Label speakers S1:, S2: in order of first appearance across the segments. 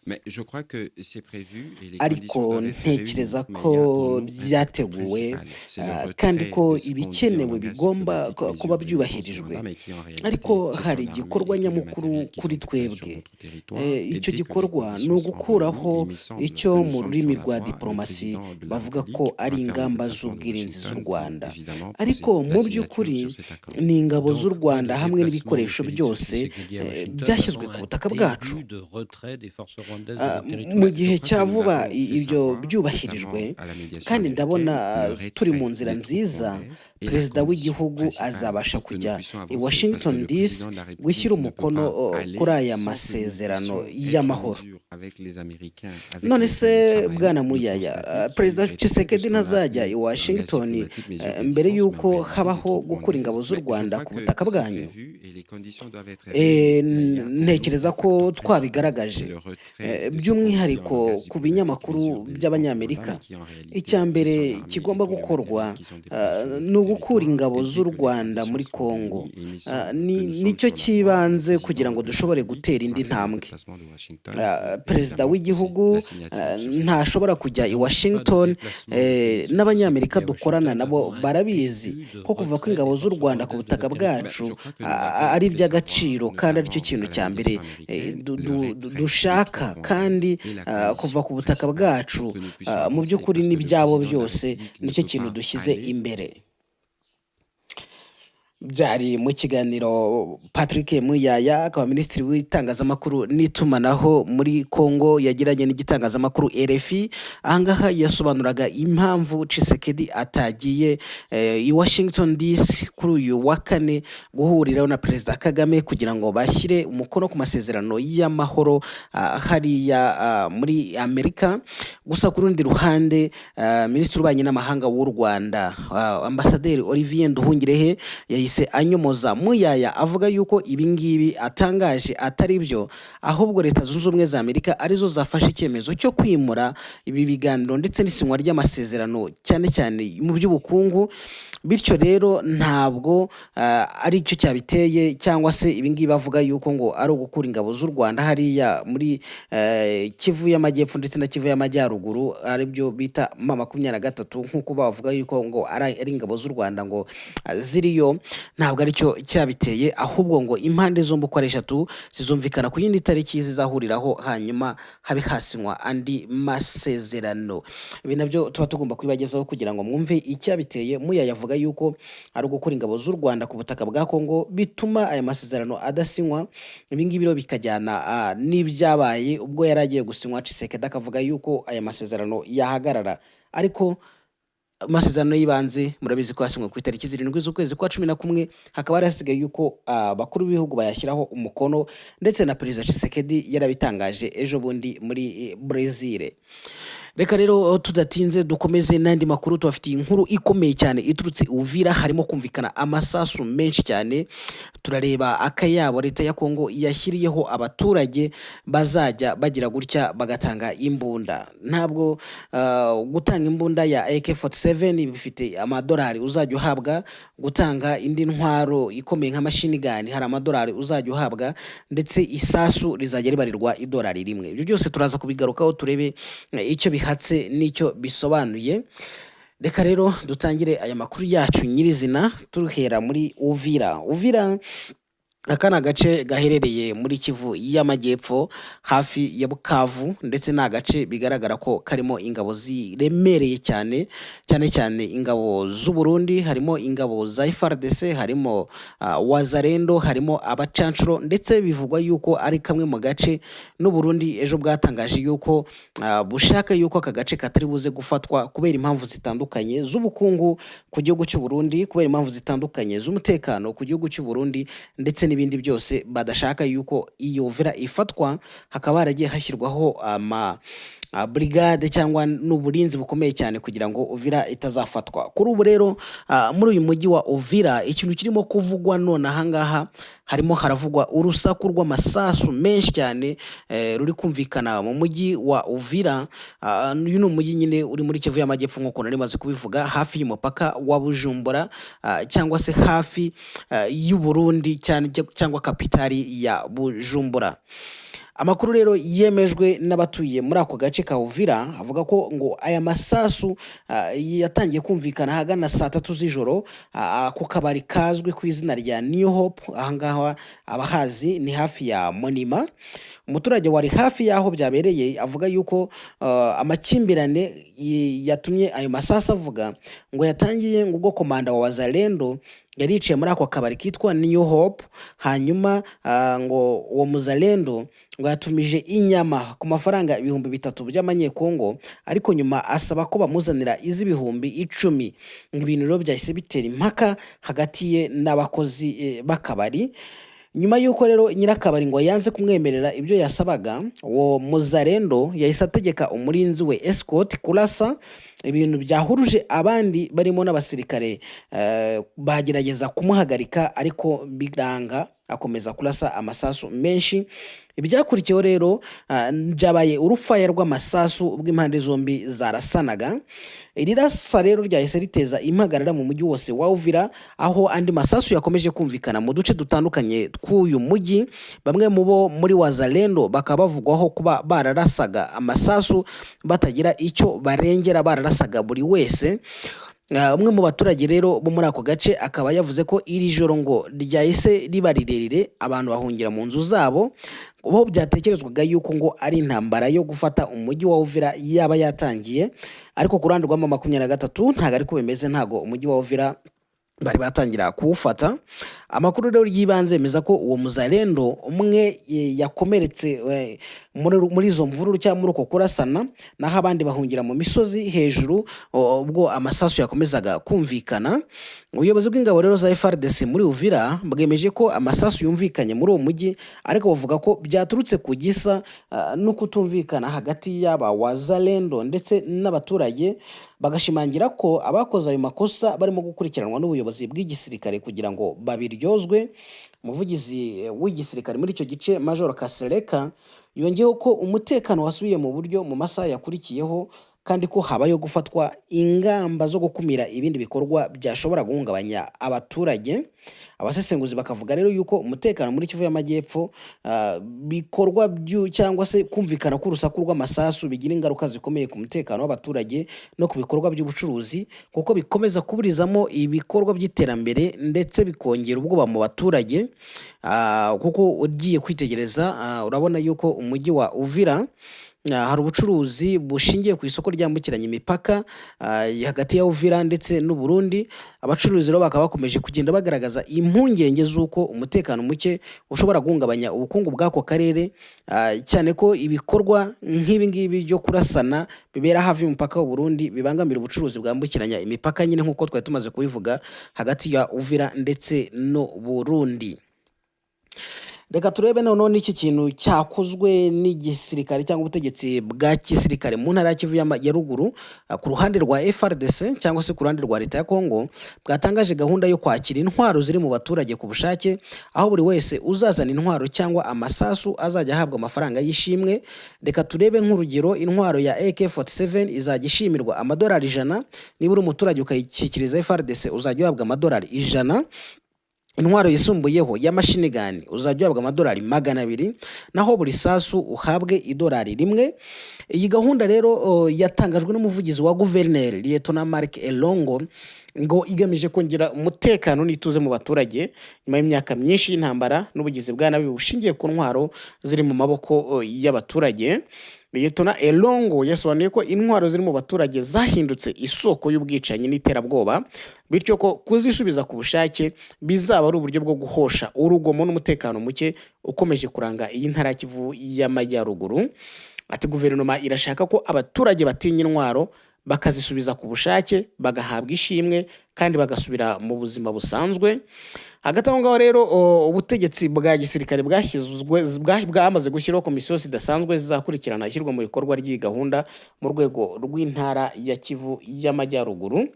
S1: Mais je crois que c'est prévu et les conditions
S2: ariko
S1: doivent être réunies.
S2: ntekereza
S1: Mais il y a pour
S2: ko
S1: nous un facteur
S2: byateguwe
S1: principal, c'est le
S2: kandi
S1: retrait
S2: ko
S1: de ce qu'on dit en
S2: ibikenewe
S1: langage
S2: bigomba
S1: diplomatique, les
S2: kuba
S1: urnes en ce moment-là,
S2: byubahirijwe,
S1: mais qui en réalité,
S2: ariko
S1: c'est
S2: hari
S1: son armée
S2: igikorwa
S1: et tout le
S2: nyamukuru
S1: matériel qu'ils
S2: kuri
S1: ont prêt sur
S2: twebwe.
S1: notre territoire. Et
S2: Icyo
S1: dès que les
S2: gikorwa ni
S1: conditions seront réunies, et il
S2: ugukuraho
S1: me semble que
S2: icyo
S1: nous
S2: mu
S1: sommes sur
S2: rurimi
S1: la
S2: rwa
S1: voie, le
S2: diplomasi
S1: président de la
S2: bavuga ko
S1: République
S2: ari
S1: va faire un
S2: ingamba
S1: déplacement de
S2: z'ubwirinzi z'u
S1: Washington pour
S2: Rwanda,
S1: évidemment
S2: ariko
S1: la
S2: mu
S1: signature
S2: by'ukuri
S1: sur cet accord.
S2: ni ingabo z'u
S3: Donc, pas de
S2: Rwanda hamwe
S3: déplacement de
S2: n'ibikoresho
S3: Félix
S2: byose
S3: Tshisekedi à Washington
S2: byashyizwe
S3: avant
S2: ku
S3: un
S2: butaka bwacu.
S3: début de retrait des forces rwandaises de votre
S2: Mu
S3: territoire.
S2: gihe
S1: Je crois que
S2: cya
S1: nous
S2: vuba
S1: l'avons fait
S2: ibyo
S1: savoir,
S2: byubahirijwe,
S1: notamment à la médiation
S2: kandi ndabona
S1: américaine, le
S2: turi mu
S1: retrait
S2: nzira
S1: des troupes
S2: nziza,
S1: rwandaises est la
S2: perezida
S1: condition
S2: w'igihugu
S1: principale
S2: azabasha
S1: pour que nous
S2: kujya
S1: puissions
S2: i
S1: avancer. Parce que
S2: Washington
S1: le
S2: DC
S1: président de la
S2: gushyira
S1: République ne peut
S2: umukono
S1: pas
S2: kuri
S1: aller
S2: aya
S1: sans que nous
S2: masezerano
S1: puissions être en
S2: y'amahoro.
S1: mesure avec les Américains, avec
S2: None
S1: lesquels nous
S2: se
S1: travaillons,
S2: bwana
S1: de
S2: Muyaya,
S1: constater qu'il y a
S2: perezida
S1: eu respect de
S2: Tshisekedi
S1: ce qu'on a
S2: ntazajya
S1: appelé
S2: i
S1: en langage
S2: Washington
S1: diplomatique mesures de
S2: mbere
S1: défense, mais en
S2: y'uko
S1: réalité des
S2: habaho
S1: troupes
S2: gukura ingabo
S1: rwandaises.
S2: z'u
S1: Mais je
S2: Rwanda
S1: crois
S2: ku
S1: que
S2: butaka
S1: c'est
S2: bwanyu.
S1: prévu et les conditions doivent être réunies. Mais il y a pour nous un
S2: Ntekereza ko
S1: facteur principal, c'est
S2: twabigaragaje,
S1: le retrait de ce qu'on dit en
S2: by'umwihariko
S1: langage
S2: ku
S1: diplomatique,
S2: binyamakuru
S1: mesures de défense du Rwanda,
S2: by'abanyamerika.
S1: mais qui en réalité,
S2: Icya
S1: c'est
S2: mbere
S1: son armée
S2: kigomba
S1: et tout le
S2: gukorwa
S1: matériel qu'ils ont déployé sur
S2: ni
S1: notre
S2: ugukura
S1: territoire.
S2: ingabo
S1: Et
S2: z'u
S1: dès que les
S2: Rwanda
S1: conditions
S2: muri
S1: seront
S2: Kongo.
S1: réunies, et il me semble que nous sommes
S2: Nicyo
S1: sur la voie, le
S2: cy'ibanze kugira
S1: président
S2: ngo
S1: de la
S2: dushobore
S1: République
S2: gutera indi
S1: va faire un
S2: ntambwe.
S1: déplacement de Washington pour
S2: Perezida
S1: évidemment poser
S2: w'igihugu
S1: la signature sur cet accord.
S2: ntashobora kujya i
S3: Donc, pas de
S2: Washington.
S3: déplacement de Félix
S2: N'abanyamerika
S3: Tshisekedi à
S2: dukorana
S3: Washington
S2: nabo
S3: avant un
S2: barabizi
S3: début de
S2: ko kuva
S3: retrait
S2: kw'ingabo
S3: des
S2: z'u
S3: forces
S2: Rwanda ku
S3: rwandaises de
S2: butaka
S3: votre territoire.
S1: Mais
S2: bwacu
S1: je crois que nous l'avons
S2: ari
S1: fait savoir,
S2: iby'agaciro kandi aricyo
S1: notamment
S2: kintu
S1: à la
S2: cya mbere
S1: médiation américaine, le retrait
S2: dushaka,
S1: des troupes
S2: kandi
S1: rwandaises est la
S2: kuva ku
S1: condition
S2: butaka
S1: principale
S2: bwacu
S1: pour que nous puissions
S2: mu
S1: avancer.
S2: by'ukuri
S1: Parce que le
S2: n'ibyabo
S1: président de la
S2: byose
S1: République ne
S2: nicyo
S1: peut
S2: kintu
S1: pas
S2: dushyize
S1: aller
S2: imbere. Byari mu kiganiro Patrick Muyaya, akaba minisitiri w'itangazamakuru n'itumanaho muri Kongo, yagiranye n'igitangazamakuru RFI. Ahangaha yasobanuraga impamvu Tshisekedi atagiye i Washington DC kuri uyu wa kane guhuriraho na Perezida Kagame kugira ngo bashyire umukono ku masezerano y'amahoro hariya muri Amerika. Gusa ku rundi ruhande, minisitiri w'ububanyi n'amahanga w'u Rwanda, Ambasaderi Olivier Nduhungirehe, yahise anyomoza Muyaya avuga yuko ibingibi atangaje atari byo, ahubwo Leta Zunze Ubumwe za Amerika arizo zafashe icyemezo cyo kwimura ibi biganiro ndetse n'isinywa ry'amasezerano cyane cyane mu by'ubukungu. Bityo rero ntabwo ari cyo cyabiteye, cyangwa se ibingibi bavuga yuko ngo ari ugukura ingabo z'u Rwanda hariya muri Kivu y'Amajyepfo ndetse na Kivu y'Amajyaruguru, ari byo bita M23, nk'uko bavuga yuko ngo ari ingabo z'u Rwanda ngo ziriyo. Ntabwo aricyo cyabiteye, ahubwo ngo impande zombi uko ari eshatu zizumvikana ku yindi tariki zizahuriraho, hanyuma habe hasinywa andi masezerano. Ibi nabyo tuba tugomba kubibagezaho kugira ngo mwumve icyabiteye. Muyaya avuga yuko ari ugukura ingabo z'u Rwanda ku butaka bwa Kongo bituma aya masezerano adasinywa. Ibi ngibi rero bikajyana n'ibyabaye ubwo yari agiye gusinywa. Tshisekedi akavuga yuko aya masezerano yahagarara, ariko amasezerano y'ibanze murabizi ko yasinywe ku itariki 7 z'ukwezi kwa 11. Hakaba hari hasigaye yuko bakuru b'ibihugu bayashyiraho umukono, ndetse na Perezida Tshisekedi yarabitangaje ejo bundi muri Brazil. Reka rero tudatinze dukomeze n'andi makuru. Tubafitiye inkuru ikomeye cyane iturutse Uvira, harimo kumvikana amasasu menshi cyane. Turareba akayabo Leta ya Kongo yashyiriyeho abaturage bazajya bagira gutya bagatanga imbunda. Ntabwo gutanga imbunda ya AK47 bifite amadolari uzajya uhabwa, gutanga indi ntwaro ikomeye nka machine gun hari amadolari uzajya uhabwa, ndetse isasu rizajya ribarirwa idolari rimwe. Ibyo byose turaza kubigarukaho turebe icyo bihatse n'icyo bisobanuye. Reka rero dutangire aya makuru yacu nyirizina turuhera muri Uvira. Uvira aka ni agace gaherereye muri Kivu y'Amajyepfo hafi ya Bukavu, ndetse ni agace bigaragara ko karimo ingabo ziremereye cyane cyane ingabo z'u Burundi, harimo ingabo za FARDC, harimo Wazarendo, harimo abacancuro, ndetse bivugwa yuko ari kamwe mu gace n'u Burundi ejo bwatangaje yuko bushaka yuko aka gace katari buze gufatwa kubera impamvu zitandukanye z'ubukungu ku gihugu cy'u Burundi, kubera impamvu zitandukanye z'umutekano ku gihugu cy'u Burundi, ndetse n'ibindi byose badashaka yuko iyo Uvira ifatwa. Hakaba haragiye hashyirwaho brigade cyangwa n'uburinzi bukomeye cyane kugira ngo Uvira itazafatwa. Kuri ubu rero muri uyu mujyi wa Uvira ikintu kirimo kuvugwa none ahangaha, harimo haravugwa urusaku rw'amasasu menshi cyane ruri kumvikana mu mujyi wa Uvira. Uyu ni umujyi nyine uri muri Kivu y'Amajyepfo nk'uko nari maze kubivuga, hafi y'umupaka wa Bujumbura, cyangwa se hafi y'u Burundi cyangwa kapitali ya Bujumbura. Amakuru rero yemejwe n'abatuye muri ako gace ka Uvira avuga ko ngo aya masasu yatangiye kumvikana ahagana saa 3 z'ijoro ku kabari kazwi ku izina rya New Hope. Ahangaha abahazi ni hafi ya Monima. Umuturage wari hafi y'aho byabereye avuga yuko amakimbirane yatumye ayo masasu avuga ngo yatangiye ngo ubwo komanda wa Wazalendo yari yiciye muri ako kabari kitwa New Hope, hanyuma ngo uwo Muzalendo ngo yatumije inyama ku mafaranga 3,000 by'amanyekongo, ariko nyuma asaba ko bamuzanira iz'ibihumbi 10. Ibintu rero byahise bitera impaka hagati ye n'abakozi bakabari. Nyuma yuko rero nyirakabari ngo yanze kumwemerera ibyo yasabaga, uwo Muzalendo yahise ategeka umurinzi we escort kurasa. Ibintu byahuruje abandi barimo n'abasirikare bagerageza kumuhagarika, ariko biranga, akomeza kurasa amasasu menshi. Ibyakurikiyeho rero byabaye urufaya rw'amasasu ubwo impande zombi zarasanaga. Iri rasa rero ryahise riteza impagarara mu mujyi wose wa Uvira, aho andi masasu yakomeje kumvikana mu duce dutandukanye tw'uyu mujyi. Bamwe mu bo muri Wazalendo bakaba bavugwaho kuba bararasaga amasasu batagira icyo barengera, bararasaga buri wese. Umwe mu baturage rero bo muri ako gace akaba yavuze ko iri joro ngo ryahise riba rirerire, abantu bahungira mu nzu zabo, bo byatekerezwaga yuko ngo ari intambara yo gufata umujyi wa Uvira yaba yatangiye, ariko ku ruhande rwa 23 ntago ariko bimeze. Ntago umujyi wa Uvira bari batangira kuwufata. Amakuru rero yibanze yemeza ko uwo Muzalendo umwe yakomeretse muri izo mvururu cyangwa muri uko kurasana, naho abandi bahungira mu misozi hejuru ubwo amasasu yakomezaga kumvikana. Ubuyobozi bw'ingabo rero za FARDC muri Uvira bwemeje ko amasasu yumvikanye muri uwo mujyi, ariko bavuga ko byaturutse ku gisa no kutumvikana hagati y'aba Wazalendo ndetse n'abaturage. Bagashimangira ko abakoze ayo makosa barimo gukurikiranwa n'ubuyobozi bw'igisirikare kugira ngo babiryozwe. Umuvugizi w'igisirikare muri icyo gice Major Kasereka yongeyeho ko umutekano wasubiye mu buryo mu masaha yakurikiyeho, kandi ko habayo gufatwa ingamba zo gukumira ibindi bikorwa byashobora guhungabanya abaturage. Abasesenguzi bakavuga rero yuko umutekano muri Kivu y'Amajyepfo bikorwa cyangwa se kumvikana k'urusaku rw'amasasu bigira ingaruka zikomeye ku mutekano w'abaturage no ku bikorwa by'ubucuruzi, kuko bikomeza kuburizamo ibikorwa by'iterambere ndetse bikongera ubwoba mu baturage. Kuko ugiye kwitegereza urabona yuko umujyi wa Uvira hari ubucuruzi bushingiye ku isoko ryambukiranya imipaka hagati ya Uvira ndetse n'u Burundi. Abacuruzi rero bakaba bakomeje kugenda bagaragaza impungenge z'uko umutekano muke ushobora guhungabanya ubukungu bw'ako karere, cyane ko ibikorwa nk'ibi ngibi byo kurasana bibera hafi y'umupaka w'u Burundi bibangamira ubucuruzi bwambukiranya imipaka, nyine nk'uko twari tumaze kubivuga, hagati ya Uvira ndetse no Burundi. Reka turebe noneho n'iki kintu cyakozwe n'igisirikare cyangwa ubutegetsi bwa gisirikare mu ntara ya Kivu ya ruguru, ku ruhande rwa FARDC cyangwa se ku ruhande rwa leta ya Kongo. Bwatangaje gahunda yo kwakira intwaro ziri mu baturage ku bushake, aho buri wese uzazana intwaro cyangwa amasasu azajya ahabwa amafaranga y'ishimwe. Reka turebe nk'urugero, intwaro ya AK47 izajya ishimirwa amadolari 100. Niba uri umuturage ukayishyikiriza FARDC uzajya uhabwa amadolari 100. Intwaro yisumbuyeho ya machine gun uzajya uhabwa amadolari 200, naho buri sasu uhabwe idolari 1. Iyi gahunda rero yatangajwe n'umuvugizi wa guverineri Lieutenant Mark Elongo, ngo igamije kongera umutekano n'ituze mu baturage nyuma y'imyaka myinshi y'intambara n'ubugizi bwa nabi bushingiye ku ntwaro ziri mu maboko y'abaturage. Lieutenant Elongo yasobanuye ko intwaro ziri mu baturage zahindutse isoko y'ubwicanyi n'iterabwoba, bityo ko kuzisubiza ku bushake bizaba ari uburyo bwo guhosha urugomo n'umutekano muke ukomeje kuranga iyi ntara ya Kivu y'Amajyaruguru. Ati guverinoma irashaka ko abaturage batinya intwaro bakazisubiza ku bushake, bagahabwa ishimwe kandi bagasubira mu buzima busanzwe. Hagati aho ngaho rero ubutegetsi bwa gisirikare bwamaze gushyiraho komisiyo zidasanzwe zizakurikirana ishyirwa mu bikorwa ry'iyi gahunda mu rwego rw'intara ya Kivu y'Amajyaruguru.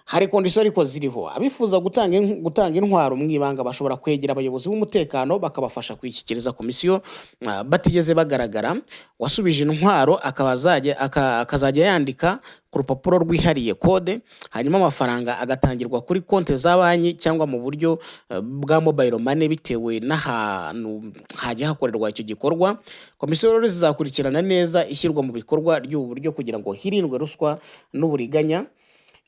S2: hari kondisiyo ariko ziriho. Abifuza gutanga intwaro mu ibanga bashobora kwegera abayobozi b'umutekano bakabafasha kuyishyikiriza komisiyo batigeze bagaragara. Wasubije intwaro akazajya yandika ku rupapuro rwihariye kode, hanyuma amafaranga agatangirwa kuri konti za banki cyangwa mu buryo bwa mobile money bitewe n'ahantu hajya hakorerwa icyo gikorwa. Komisiyo rero zizakurikirana neza ishyirwa mu bikorwa ry'ubu buryo kugira ngo hirindwe ruswa n'uburiganya.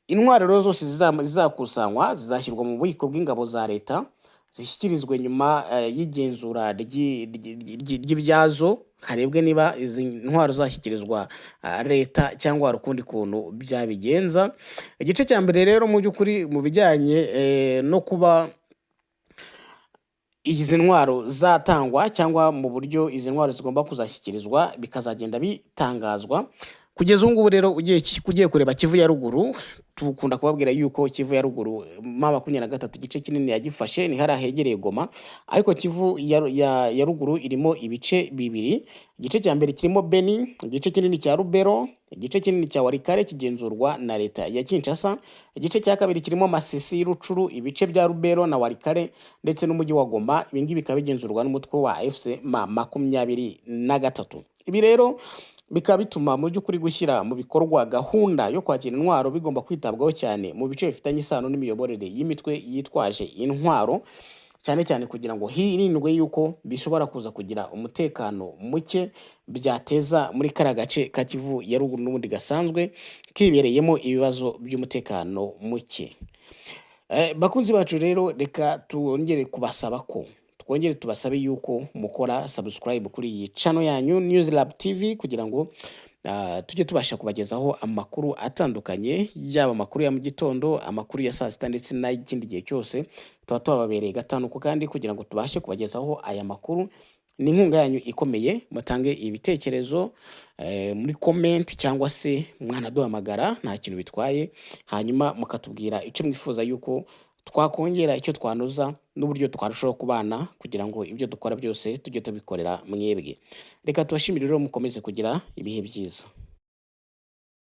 S2: Intwaro rero zose zizakusanywa zizashyirwa mu bubiko bw'ingabo za leta, zishyikirizwe nyuma y'igenzura ry'ibyazo, harebwe niba izi ntwaro zashyikirizwa leta cyangwa hari ukundi kuntu byabigenza. Igice cya mbere rero mu by'ukuri mu bijyanye no kuba izi ntwaro zatangwa cyangwa mu buryo izi ntwaro zigomba kuzashyikirizwa bikazagenda bitangazwa. Kugeza ubu ngubu rero ugiye kureba Kivu ya ruguru, tukunda kubabwira yuko Kivu ya ruguru M23 igice kinini yagifashe ni hariya hegereye Goma, ariko Kivu ya ruguru irimo ibice bibiri. Igice cya mbere kirimo Beni, igice kinini cya Rubero, igice kinini cya Walikale kigenzurwa na leta ya Kinshasa. Igice cya kabiri kirimo Masisi, Rucuru, ibice bya Rubero na Walikale ndetse n'umujyi wa Goma. Ibi ngibi bikaba bigenzurwa n'umutwe wa M23. Ibi rero bikaba bituma mu by'ukuri gushyira mu bikorwa gahunda yo kwakira intwaro bigomba kwitabwaho cyane mu bice bifitanye isano n'imiyoborere y'imitwe yitwaje intwaro, cyane cyane kugira ngo hirindwe yuko bishobora kuza kugira umutekano muke byateza muri kariya gace ka Kivu ya ruguru n'ubundi gasanzwe kibereyemo ibibazo by'umutekano muke. Bakunzi bacu rero reka twongere tubasabe yuko mukora subscribe kuri iyi channel yanyu Newslab TV kugira ngo tujye tubasha kubagezaho amakuru atandukanye, yaba amakuru ya mu gitondo, amakuru ya saa sita ndetse n'ikindi gihe cyose tuba tubabereye gatanuko, kandi kugira ngo tubashe kubagezaho aya makuru ni inkunga yanyu ikomeye. Mutange ibitekerezo muri comment cyangwa se mwanaduhamagara, nta kintu bitwaye, hanyuma mukatubwira icyo mwifuza yuko twakongera, icyo twanoza n'uburyo twarushaho kubana kugira ngo ibyo dukora byose tujye tubikorera mwebwe. Reka tubashimire rero mukomeze kugira ibihe byiza.